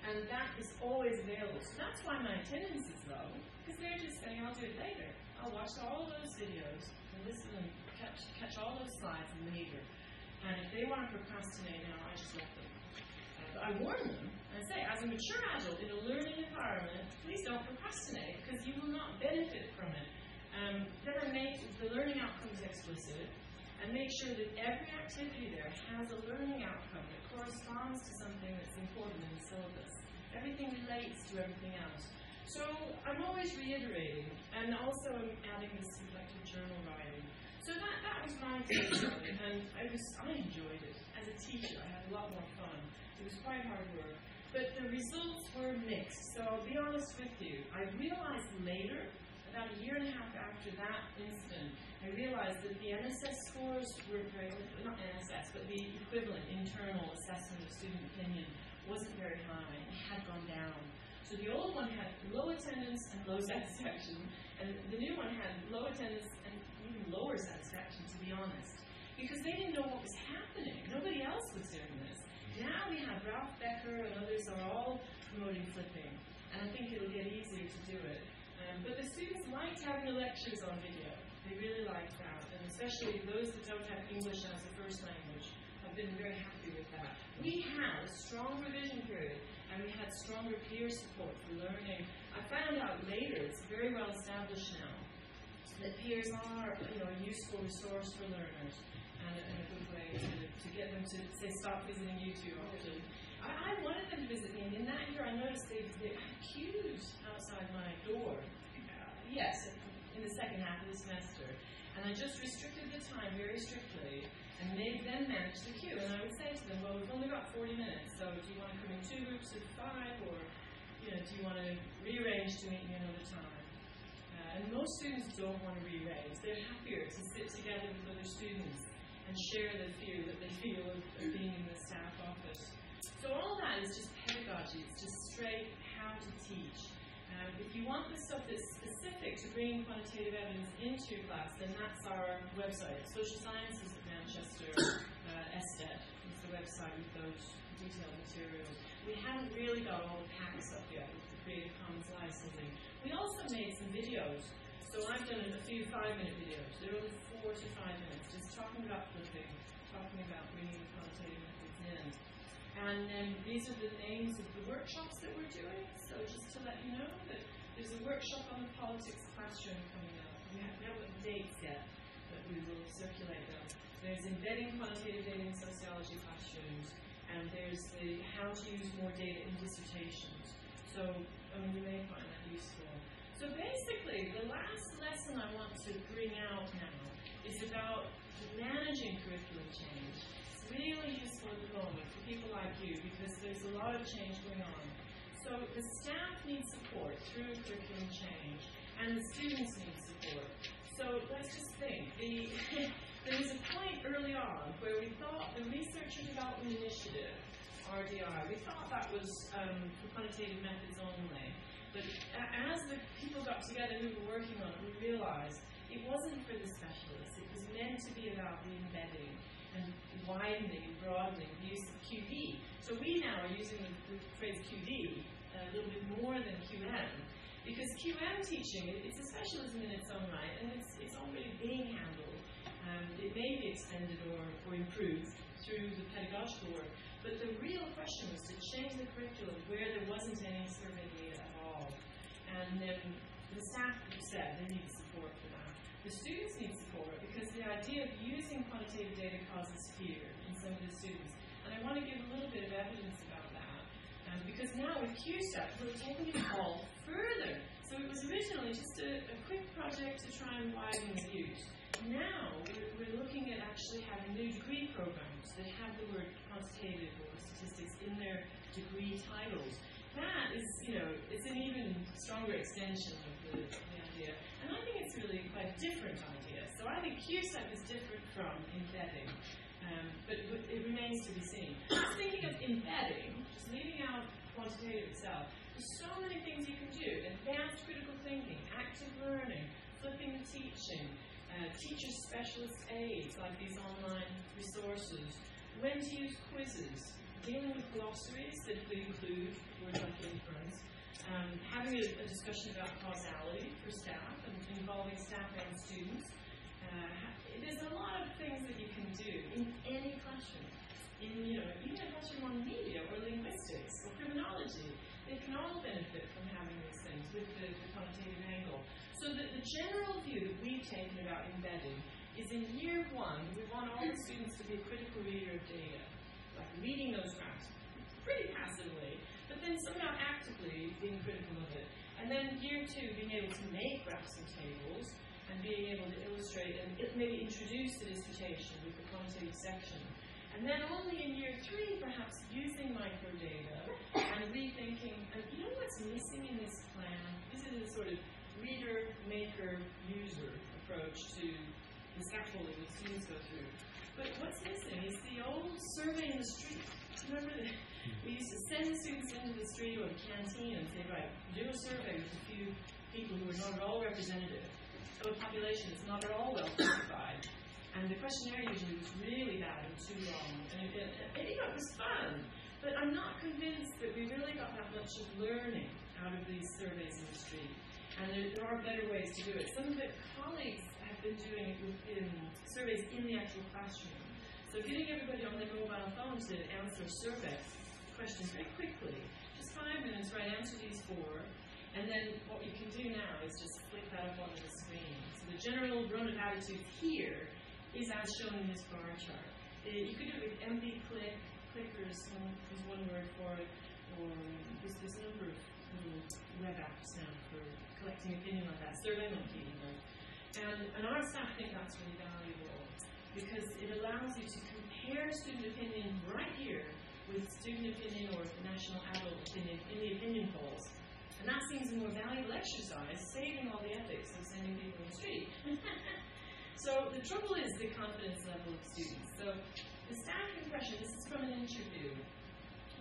And that is always available. So that's why my attendance is low, because they're just saying, I'll do it later. I'll watch all those videos and listen and catch all those slides later. And if they want to procrastinate now, I just let them. But I warn them and say, as a mature adult in a learning environment, please don't procrastinate, because you will not benefit from it. Then I make the learning outcomes explicit and make sure that every activity there has a learning outcome that corresponds to something that's important in the syllabus. Everything relates to everything else. So I'm always reiterating, and also I'm adding this reflective journal writing. So that was my take on it, and I enjoyed it. As a teacher, I had a lot more fun. It was quite hard work. But the results were mixed. So I'll be honest with you. I realized later, about a year and a half after that incident, I realized that the NSS scores were not NSS, but the equivalent internal assessment of student opinion wasn't very high. It had gone down. So the old one had low attendance and low satisfaction, and the new one had low attendance and even lower satisfaction, to be honest, because they didn't know what was happening. Nobody else was doing this. Now we have Ralph Becker and others are all promoting flipping, and I think it'll get easier to do it. But the students liked having the lectures on video. They really liked that, and especially those that don't have English as a first language have been very happy with that. We had a strong revision period, and we had stronger peer support for learning. I found out later, it's very well established now, that peers are a useful resource for learners and a good way to get them to, say, stop visiting YouTube often. I wanted them to visit me, and in that year I noticed they had queues outside my door. Yes, in the second half of the semester. And I just restricted the time very strictly and made them manage the queue. And I would say to them, well, we've only got 40 minutes, so do you want to come in 2 groups of 5, or do you want to rearrange to meet me another time? And most students don't want to rearrange. They're happier to sit together with other students and share the fear that they feel of being in the staff office. So all that is just pedagogy. It's just straight how to teach. If you want the stuff that's specific to bringing quantitative evidence into class, then that's our website. Social Sciences at Manchester, SDET is the website with those detailed materials. We haven't really got all the packs up yet with the Creative Commons licensing. We also made some videos. So I've done a few 5-minute videos. They're only 4 to 5 minutes, just talking about flipping, talking about bringing the quantitative methods in. And then these are the names of the workshops that we're doing. So just to let you know that there's a workshop on the politics classroom coming up. We haven't got the dates yet, but we will circulate them. There's embedding quantitative data in sociology classrooms, and there's the how to use more data in dissertations. So, you may find that useful. So basically, the last lesson I want to bring out now is about managing curriculum change. It's really useful at the moment for people like you, because there's a lot of change going on. So the staff needs support through curriculum change, and the students need support. So let's just think. There was a point early on where we thought the Researcher Development Initiative, RDI, we thought that was for quantitative methods only. But as the people got together who were working on it, we realized it wasn't for the specialists. It was meant to be about the embedding and widening and broadening the use of QD. So we now are using the phrase QD a little bit more than QM. Because QM teaching, it's a specialism in its own right, and it's already being handled. It may be extended or improved through the pedagogical work, but the real question was to change the curriculum where there wasn't any survey data at all. And then the staff said they need support for that. The students need support because the idea of using quantitative data causes fear in some of the students. And I want to give a little bit of evidence about that. Because now with QSTEP, we're taking it all further. So it was originally just a quick project to try and widen the views. Now we're looking at actually having new degree programs that have the word quantitative or statistics in their degree titles. That is, it's an even stronger extension of the idea. And I think it's really quite a different idea. So I think QSTEP is different from embedding, but it remains to be seen. Just thinking of embedding, just leaving out quantitative itself, there's so many things you can do. Advanced critical thinking, active learning, flipping the teaching, teacher specialist aids like these online resources, when to use quizzes, dealing with glossaries that include words like inference, having a discussion about causality for staff and involving staff and students. There's a lot of things that you can do in any classroom. Even a classroom on media or linguistics or criminology, they can all benefit from having these things with the quantitative angle. So the general view that we've taken about embedding is in year one, we want all the students to be a critical reader of data, like reading those graphs pretty passively, but then somehow actively being critical of it. And then year two, being able to make graphs and tables and being able to illustrate and maybe introduce the dissertation with the quantitative section. And then only in year three, perhaps using microdata and rethinking, and you know what's missing in this plan? This is a sort of reader, maker, user approach to the scaffolding that students go through. But what's missing is the old survey in the street. Remember that we used to send the students into the street or the canteen and say, right, do a survey with a few people who are not at all representative of a population that's not at all well qualified. And the questionnaire usually was really bad and too long. And it was fun, but I'm not convinced that we really got that much of learning out of these surveys in the street. And there are better ways to do it. Some of the colleagues have been doing it in surveys in the actual classroom. So getting everybody on their mobile phone to answer survey questions very quickly. Just 5 minutes, right, answer these 4. And then what you can do now is just flick that up onto the screen. So the general run of attitudes here is as shown in this bar chart. You could do it with MB clickers, is one word for it, or there's a number of little web apps now for collecting opinion on that, SurveyMonkey even. And our staff think that's really valuable because it allows you to compare student opinion right here with student opinion or national adult opinion in the opinion polls. And that seems a more valuable exercise, saving all the ethics of sending people on the street. So the trouble is the confidence level of students. So the staff impression, this is from an interview.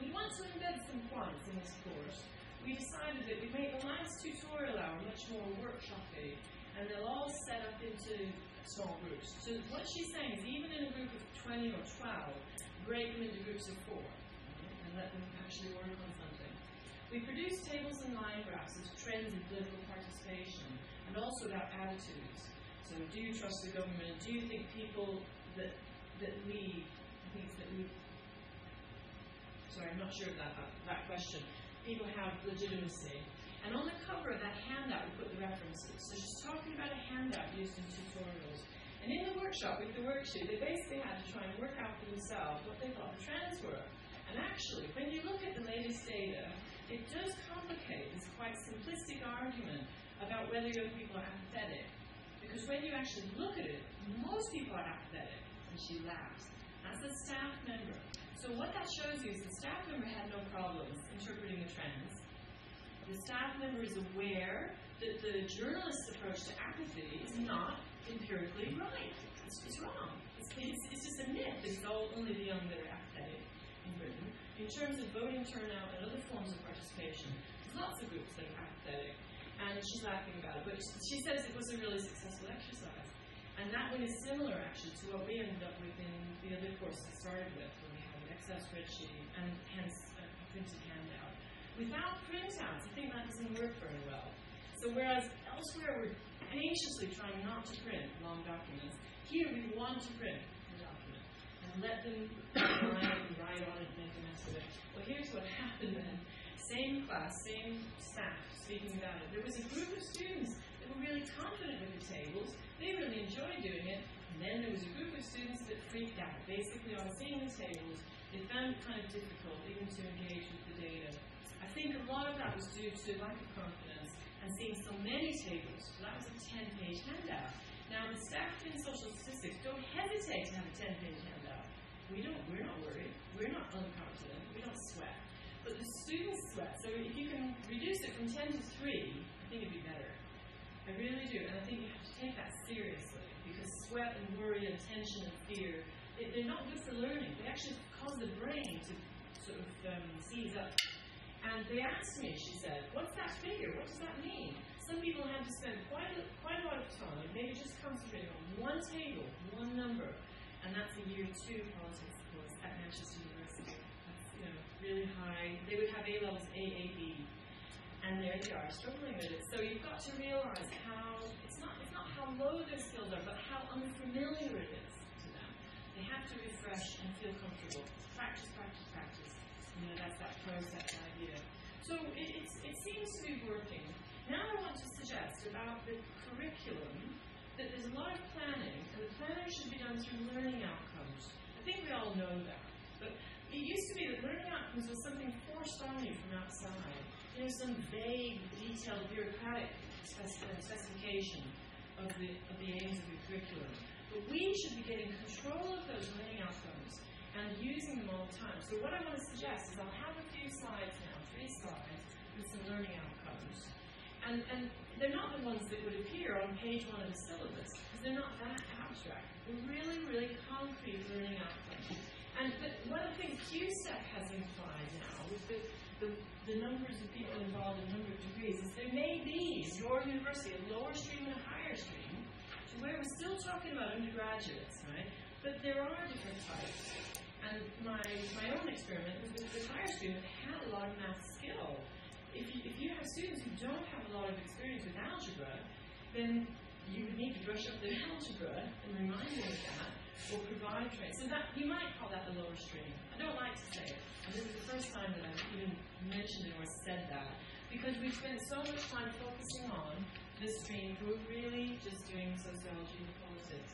We want to embed some quants in this course. We decided that we make the last tutorial hour much more workshop-y, and they'll all set up into small groups. So what she's saying is even in a group of 20 or 12, break them into groups of 4 and let them actually work on something. We produce tables and line graphs as trends in political participation and also about attitudes. So do you trust the government? Do you think people that lead, sorry, I'm not sure of that question. People have legitimacy. And on the cover of that handout, we put the references. So she's talking about a handout used in tutorials. And in the workshop, with the worksheet, they basically had to try and work out for themselves what they thought the trends were. And actually, when you look at the latest data, it does complicate this quite simplistic argument about whether young people are apathetic. Because when you actually look at it, most people are apathetic. And she laughs. That's a staff member. So what that shows you is the staff member had no problems interpreting the trends. The staff member is aware that the journalist's approach to apathy is not empirically right. It's wrong. It's just a myth. It's only the young that are apathetic in Britain. In terms of voting turnout and other forms of participation, there's lots of groups that are apathetic. And she's laughing about it. But she says it was a really successful exercise. And that one is similar, actually, to what we ended up with in the other course we started with, when we had an Excel spreadsheet and hence a printed handout. Without printouts, I think that doesn't work very well. So whereas elsewhere we're anxiously trying not to print long documents, here we want to print the document and let them line up and write on it and make a mess of it. Well, here's what happened then. Same class, same staff speaking about it. There was a group of students that were really confident with the tables. They really enjoyed doing it. And then there was a group of students that freaked out. Basically, on seeing the tables, they found it kind of difficult even to engage with the data. I think a lot of that was due to lack of confidence and seeing so many tables. So that was a 10-page handout. Now, the staff in social statistics don't hesitate to have a 10-page handout. We're not worried. We're not unconfident. We don't sweat. But the students sweat. So if you can reduce it from 10 to 3, I think it'd be better. I really do. And I think you have to take that seriously, because sweat and worry and tension and fear, they're not good for learning. They actually cause the brain to sort of seize up. And they asked me, she said, what's that figure? What does that mean? Some people had to spend quite a lot of time, maybe just concentrating on one table, one number, and that's a year 2 politics course at Manchester University. That's, really high. They would have A levels AAB, and there they are struggling with it. So you've got to realize how it's not how low their skills are, but how unfamiliar it is to them. They have to refresh and feel comfortable. Practice, practice, practice. That's that process idea. So it seems to be working. Now I want to suggest about the curriculum that there's a lot of planning, and the planning should be done through learning outcomes. I think we all know that. But it used to be that learning outcomes was something forced on you from outside. Some vague, detailed, bureaucratic specification of the aims of your curriculum. But we should be getting control of those learning outcomes and using them all the time. So what I want to suggest is I'll have a few slides now, 3 slides, with some learning outcomes. And they're not the ones that would appear on page 1 of the syllabus, because they're not that abstract. They're really, really concrete learning outcomes. But what I think QSEC has implied now, with the numbers of people involved in number of degrees, is there may be, in your university, a lower stream and a higher stream, to where we're still talking about undergraduates, right? But there are different types. And my own experiment was with the higher stream that had a lot of math skill. If you have students who don't have a lot of experience with algebra, then you would need to brush up their algebra and remind them of that, or provide training. So that you might call that the lower stream. I don't like to say it. And this is the first time that I've even mentioned it or said that, because we've spent so much time focusing on this stream who are really just doing sociology and politics.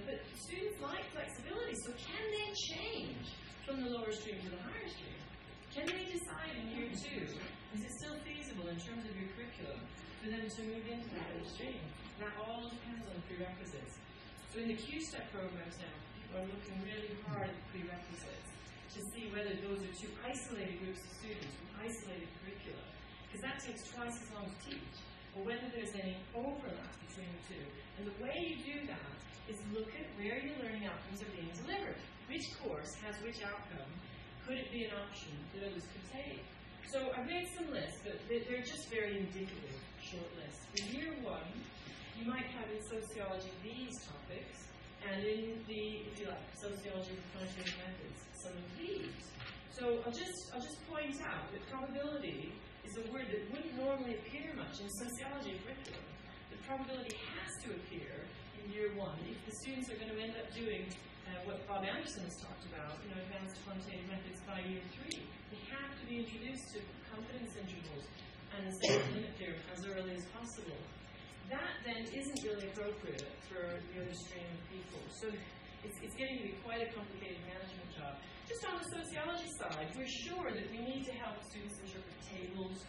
But students like flexibility, so can they change from the lower stream to the higher stream? Can they decide in year 2, is it still feasible in terms of your curriculum for them to move into the higher stream? That all depends on prerequisites. So in the QSTEP programs now, people are looking really hard at prerequisites to see whether those are 2 isolated groups of students with isolated curricula, because that takes twice as long to teach, or whether there's any overlap between the 2. And the way you do that is look at where your learning outcomes are being delivered. Which course has which outcome? Could it be an option that others could take? So I made some lists, but they're just very indicative, short lists. For year 1, you might have in sociology these topics, and in the, if you like, sociology of quantitative methods, some of these. So I'll just point out that probability is a word that wouldn't normally appear much in sociology curriculum. The probability has to appear in year 1 if the students are going to end up doing what Bob Anderson has talked about, advanced quantitative methods by year 3. They have to be introduced to confidence intervals and the standard limit theorem as early as possible. That then isn't really appropriate for the other stream of people. So it's getting to be quite a complicated management job. Just on the sociology side, we're sure that we need to help students interpret tables,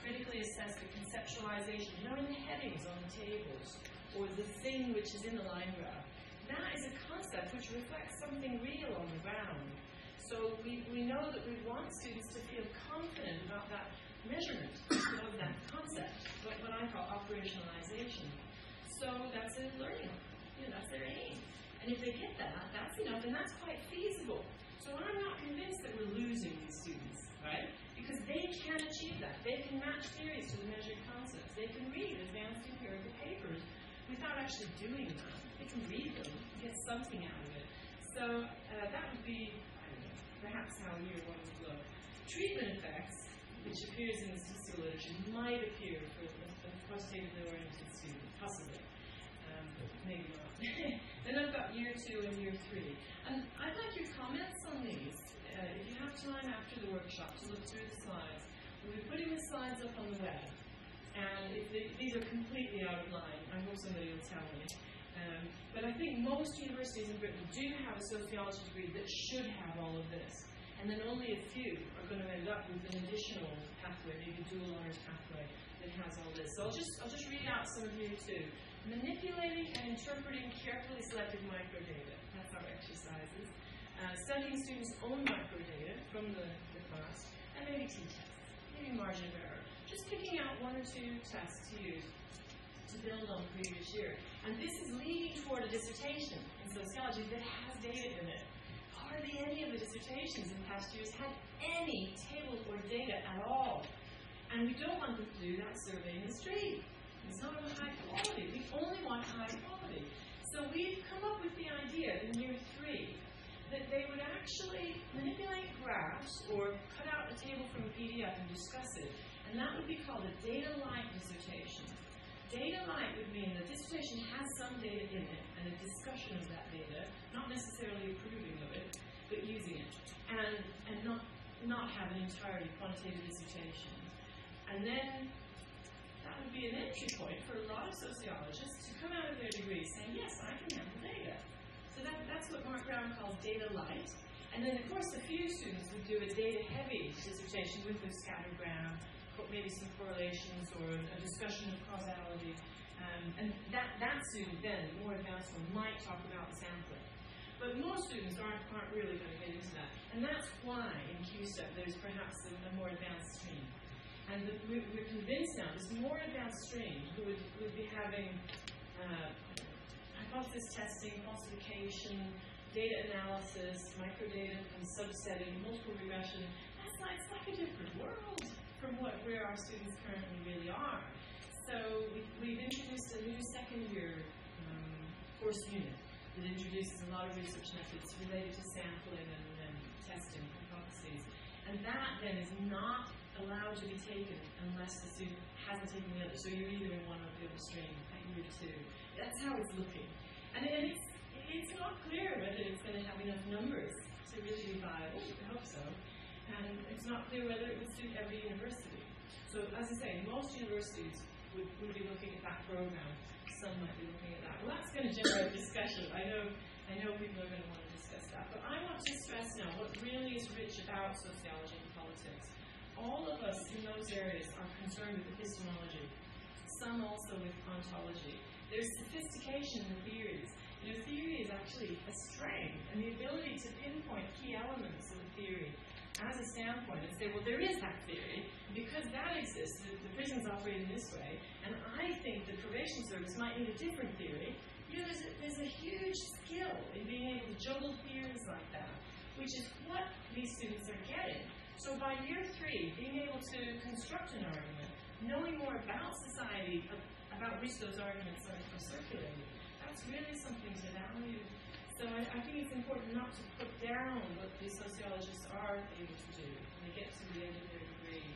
critically assess the conceptualization, in the headings on the tables, or the thing which is in the line graph. That is a concept which reflects something real on the ground. So we know that we want students to feel confident about that measurement of that concept, what I call operationalization. So that's a learning, that's their aim. And if they get that, that's enough, and that's quite feasible. So I'm not convinced that we're losing these students, right? Because they can achieve that. They can match theories to the measured concepts. They can read advanced empirical papers without actually doing that. They can read them, get something out of it. So that would be, perhaps how year 1 would look. Treatment effects, which appears in the statistical literature, might appear for the quantitatively oriented student, possibly. Maybe not. Then I've got year 2 and year 3. And I'd like your comments on these. If you have time after the workshop to look through the slides, we'll be putting the slides up on the web. And if these are completely out of line, I hope somebody will tell me. But I think most universities in Britain do have a sociology degree that should have all of this. And then only a few are going to end up with an additional pathway, maybe dual honors pathway, that has all this. So I'll just read out some of you too. Manipulating and interpreting carefully selected microdata. That's our exercises. Studying students' own microdata from the class, and maybe t-tests, maybe margin of error. Just picking out 1 or 2 tests to use to build on previous year. And this is leading toward a dissertation in sociology that has data in it. Hardly any of the dissertations in past years had any table or data at all. And we don't want them to do that survey in the street. It's not of high quality. We only want high quality. So we've come up with the idea in year 3 that they would actually manipulate graphs or cut out a table from a PDF and discuss it. And that would be called a data-light dissertation. Data-light would mean the dissertation has some data in it and a discussion of that data, not necessarily approving of it, but using it, and not have an entirely quantitative dissertation. And then that would be an entry point for a lot of sociologists to come out of their degree saying, yes, I can handle data. So that's what Mark Brown calls data light. And then, of course, a few students would do a data-heavy dissertation with a scattergram, maybe some correlations or a discussion of causality. And that student then, the more advanced one, might talk about the sampling. But most students aren't really going to get into that. And that's why in QSTEP there's perhaps a more advanced stream. And we're convinced now this more advanced stream who would be having hypothesis testing, falsification, data analysis, microdata and subsetting, multiple regression. It's like a different world from where our students currently really are. So we've introduced a new second-year course unit that introduces a lot of research methods related to sampling and testing hypotheses. And that then is not allowed to be taken unless the student hasn't taken the other. So you're either in one or the other stream at year 2. That's how it's looking. And it's not clear whether it's going to have enough numbers to really be viable. I hope so. And it's not clear whether it would suit every university. So as I say, most universities would be looking at that program. Some might be looking at that. Well, that's going to generate discussion. I know people are going to want to discuss that. But I want to stress now what really is rich about sociology and politics. All of us in those areas are concerned with epistemology. Some also with ontology. There's sophistication in the theories. Theory is actually a strength, and the ability to pinpoint key elements of a theory as a standpoint and say, well, there is that theory, because that exists, the prison's operating this way, and I think the probation service might need a different theory. There's a huge skill in being able to juggle theories like that, which is what these students are getting. So by year 3, being able to construct an argument, knowing more about society, about which those arguments are circulating, that's really something to value. So I think it's important not to put down what these sociologists are able to do when they get to the end of their degree.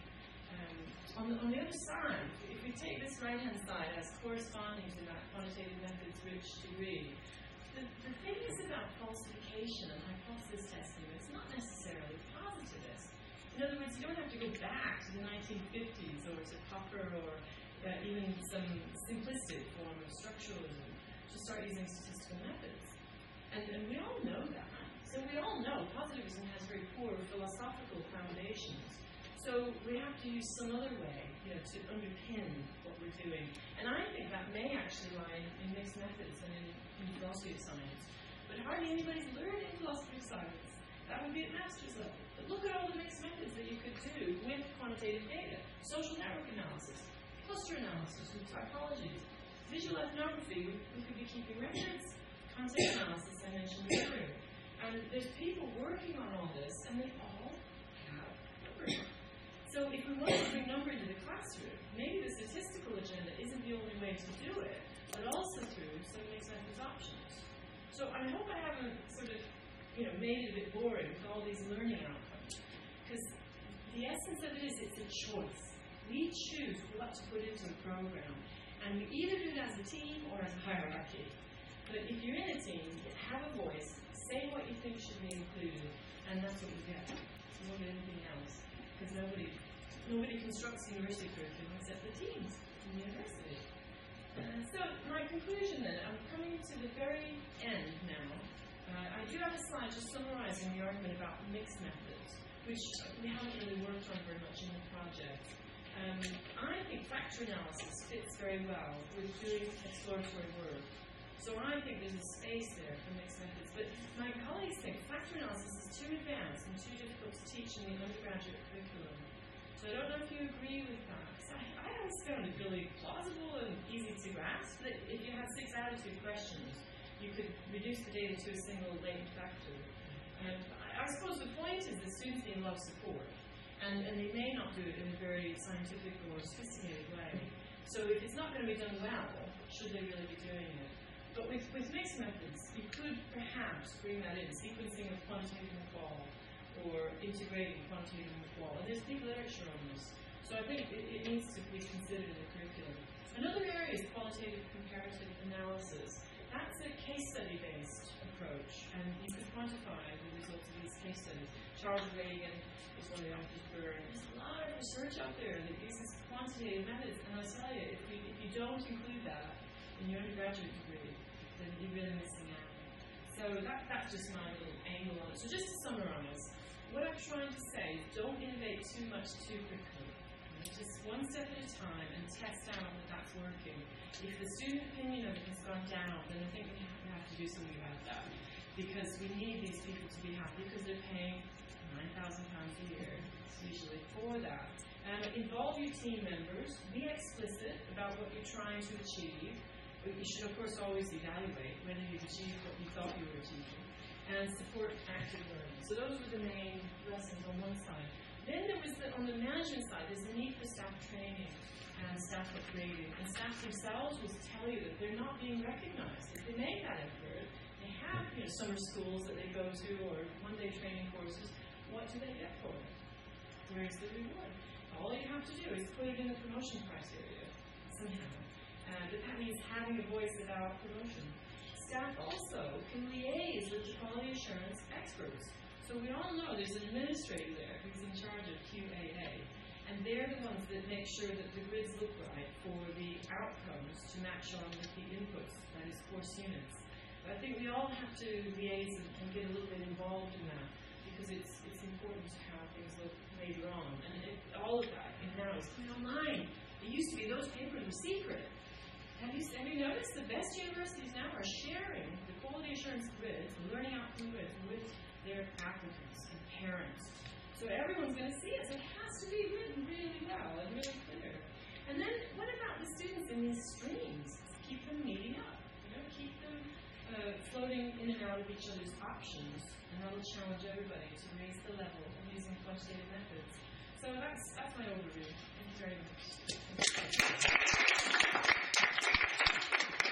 On the other side, if we take this right-hand side as corresponding to that quantitative methods-rich degree, the thing is about falsification and hypothesis testing. It's not necessarily positivist. In other words, you don't have to go back to the 1950s or to Popper or even some simplistic form of structuralism to start using statistical methods. And we all know that. So we all know positivism has very poor philosophical foundations. So we have to use some other way, to underpin what we're doing. And I think that may actually lie in mixed methods and in philosophy of science. But hardly anybody's learning philosophy of science. That would be at master's level. But look at all the mixed methods that you could do with quantitative data. Social network analysis, cluster analysis with typologies, visual ethnography, we could be keeping records, content analysis I mentioned earlier. And there's people working on all this, and they all have numbers. So if we want to bring number into the classroom, maybe the statistical agenda isn't the only way to do it, but also through some mixed methods options. So I hope I haven't sort of, made it a bit boring with all these learning outcomes. Because the essence of it is it's a choice. We choose what to put into a program. And we either do it as a team or as a hierarchy. But if you're in a team, have a voice, say what you think should be included, and that's what you get. You won't get anything else. Because nobody constructs university curriculum except the teams in the university. So my conclusion then, I'm coming to the very end now. I do have a slide just summarising the argument about mixed methods, which we haven't really worked on very much in the project. I think factor analysis fits very well with doing exploratory work. So I think there's a space there for mixed methods. But my colleagues think factor analysis is too advanced and too difficult to teach in the undergraduate curriculum. So I don't know if you agree with that. I always found it really plausible and easy to grasp that if you had 6 attitude questions, you could reduce the data to a single latent factor. And I suppose the point is that students need a lot of support. And they may not do it in a very scientific or sophisticated way. So if it's not going to be done well, should they really be doing it? But with mixed methods, you could perhaps bring that in, sequencing of quantitative and qual, or integrating quantitative and qual. And there's big literature on this. So I think it needs to be considered in the curriculum. Another area is qualitative comparative analysis. That's a case study-based approach, and you could quantify the results of these case studies. Charles Reagan is one of the authors for, and there's a lot of research out there that uses quantitative methods, and I'll tell you, if you don't include that in your undergraduate degree, then you're really missing out. So that's just my little angle on it. So just to summarize, what I'm trying to say is don't innovate too much too quickly. Just one step at a time and test out that that's working. If the student opinion of it has gone down, then I think we have to do something about that. Because we need these people to be happy because they're paying £9,000 a year, usually, for that. Involve your team members. Be explicit about what you're trying to achieve. But you should, of course, always evaluate whether you've achieved what you thought you were achieving. And support active learning. So those were the main lessons on one side. Then there was, on the management side, there's the need for staff training and staff upgrading. And staff themselves will tell you that they're not being recognized. If they make that effort, they have summer schools that they go to or one-day training courses. What do they get for it? Where's the reward? All you have to do is put it in the promotion criteria somehow. But that means having a voice about promotion. Staff also can liaise with the quality assurance experts. So we all know there's an administrator there who's in charge of QAA, and they're the ones that make sure that the grids look right for the outcomes to match on with the inputs, that is course units. But I think we all have to liaise and get a little bit involved in that, because it's important to how things look later on. And all of that now is put online. It used to be those papers were secret. Have you noticed the best universities now are sharing the quality assurance grids, the learning outcome grids, with their applicants and parents. So everyone's going to see it. So it has to be written really well and really clear. And then what about the students in these streams? Keep them meeting up. Keep them floating in and out of each other's options. And that will challenge everybody to raise the level of using quantitative methods. So that's my overview. Thank you very much.